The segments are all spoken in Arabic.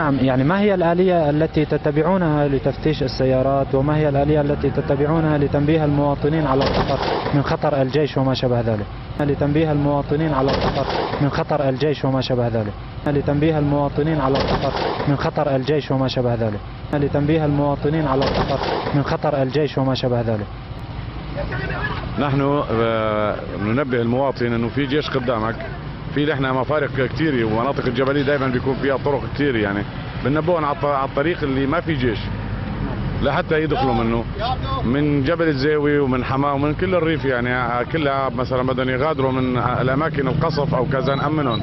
نعم، يعني ما هي الآلية التي تتبعونها لتفتيش السيارات، وما هي الآلية التي تتبعونها لتنبيه المواطنين على الخطر من خطر الجيش وما شابه ذلك؟ لتنبيه المواطنين على الخطر من خطر الجيش وما شابه ذلك. لتنبيه المواطنين على الخطر من خطر الجيش وما شابه ذلك. لتنبيه المواطنين على الخطر من خطر الجيش وما شابه ذلك. نحن ننبه المواطن انه في جيش قدامك، في نحن مفارق كثير ومناطق الجبليه دائما بيكون فيها طرق كثير، يعني بننبههم على الطريق اللي ما في جيش لحتى يدخلوا منه، من جبل الزاوي ومن حماه ومن كل الريف، يعني كلها مثلا بدهم يغادروا من الاماكن القصف او كذا نامنهم.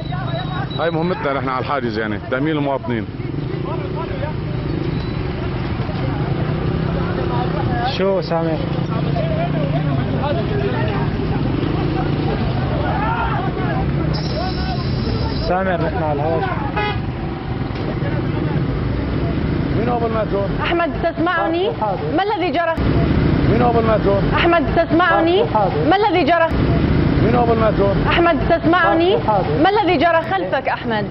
هاي مهمتنا نحن على الحاجز، يعني تامين المواطنين. شو سامر؟ سامر نحن على الهواء. مين هو بالماتور؟ أحمد تسمعني؟ ما الذي جرى؟ مين هو بالماتور؟ أحمد تسمعني؟ ما الذي جرى؟ مين هو بالماتور؟ أحمد تسمعني؟ ما الذي جرى خلفك أحمد؟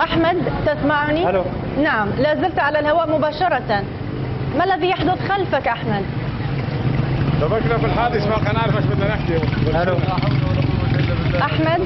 أحمد تسمعني؟ ألو. نعم، لا زلت على الهواء مباشرة. ما الذي يحدث خلفك أحمد؟ شبكنا في الحادث ما كان نعرف ايش بدنا نحكي. أحمد